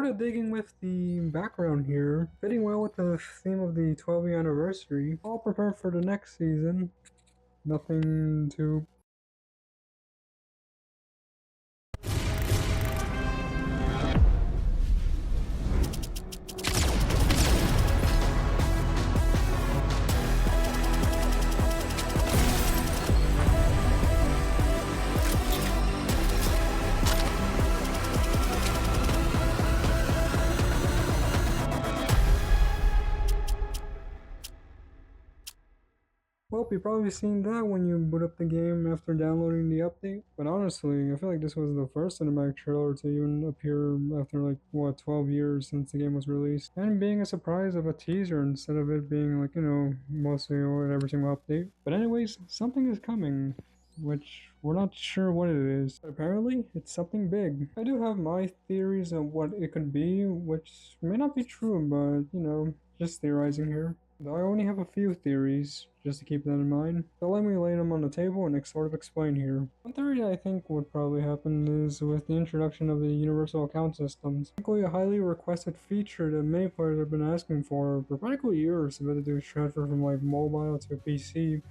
started digging with the background here, fitting well with the theme of the 12th anniversary. All prepared for the next season. Nothing too... Well, you've probably seen that when you boot up the game after downloading the update. But honestly, I feel like this was the first cinematic trailer to even appear after like, what, 12 years since the game was released. And being a surprise of a teaser instead of it being like, mostly or every single update. But anyways, something is coming, which we're not sure what it is. But apparently, it's something big. I do have my theories on what it could be, which may not be true, but, just theorizing here. Though I only have a few theories, just to keep that in mind. So let me lay them on the table and sort of explain here. One theory I think would probably happen is with the introduction of the universal account systems. Practically a highly requested feature that many players have been asking for practically years, about to do transfer from like mobile to PC,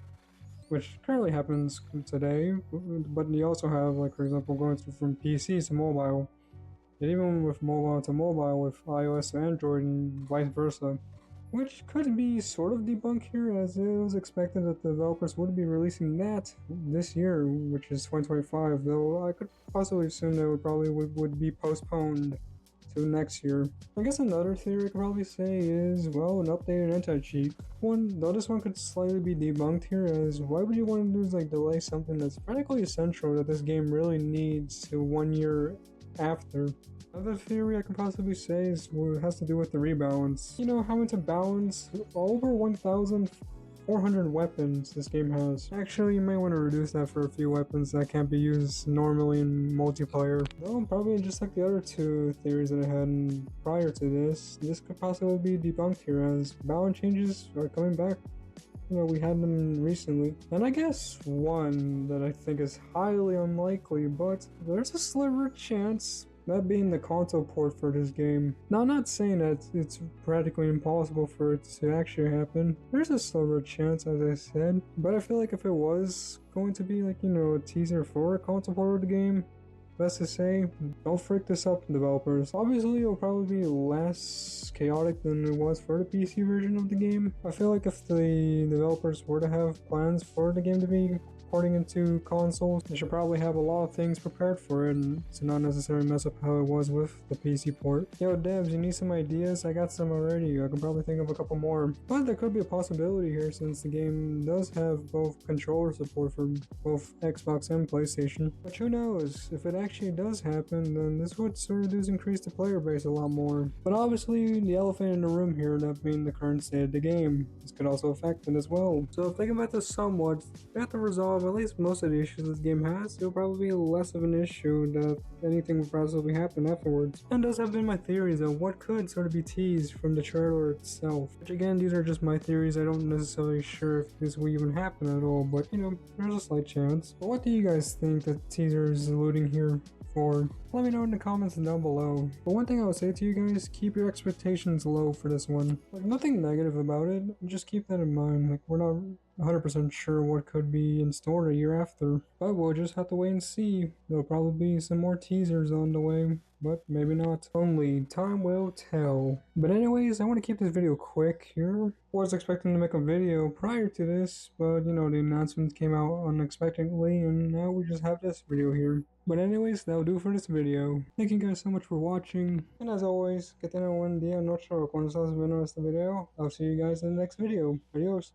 which currently happens today, but you also have, like, for example, going from PC to mobile, and even with mobile to mobile with iOS to Android and vice versa. Which could be sort of debunked here, as it was expected that the developers would be releasing that this year, which is 2025, though I could possibly assume that it probably would be postponed to next year. I guess another theory I could probably say is, well, an updated anti-cheat. Though this one could slightly be debunked here, as why would you want to delay something that's practically essential that this game really needs to 1 year after? Another theory I can possibly say is what has to do with the rebalance. Having to balance over 1,400 weapons this game has. Actually, you may want to reduce that for a few weapons that can't be used normally in multiplayer. Though, probably just like the other two theories that I had prior to this could possibly be debunked here, as balance changes are coming back. We had them recently. And I guess one that I think is highly unlikely, but there's a sliver chance, that being the console port for this game. Now, I'm not saying that it's practically impossible for it to actually happen. There's a sliver chance, as I said. But I feel like if it was going to be like, a teaser for a console port of the game, best to say, don't freak this up, developers. Obviously, it'll probably be less chaotic than it was for the PC version of the game. I feel like if the developers were to have plans for the game to be porting into consoles, they should probably have a lot of things prepared for it and to not necessarily mess up how it was with the PC port. Yo, devs, you need some ideas? I got some already. I can probably think of a couple more. But there could be a possibility here, since the game does have both controller support for both Xbox and PlayStation. But who knows? If it actually does happen, then this would sort of increase the player base a lot more. But obviously, the elephant in the room here, that being the current state of the game, this could also affect it as well. So thinking about this somewhat, we have to resolve at least most of the issues this game has. It'll probably be less of an issue that anything will possibly happen afterwards. And those have been my theories on what could sort of be teased from the trailer itself. Which again, these are just my theories. I don't necessarily sure if this will even happen at all, but there's a slight chance. But what do you guys think the teaser is alluding here for? Let me know in the comments down below. But one thing I would say to you guys, keep your expectations low for this one. Like, nothing negative about it, just keep that in mind. Like, we're not 100% sure what could be in store a year after. But we'll just have to wait and see. There'll probably be some more teasers on the way, but maybe not. Only time will tell. But anyways, I want to keep this video quick here. Was expecting to make a video prior to this, but the announcements came out unexpectedly, and now we just have this video here. But anyways, that'll do for this video. Thank you guys so much for watching, and as always, que tengan un buen día, noche, o cuando estás viendo este video. I'll see you guys in the next video. Adios.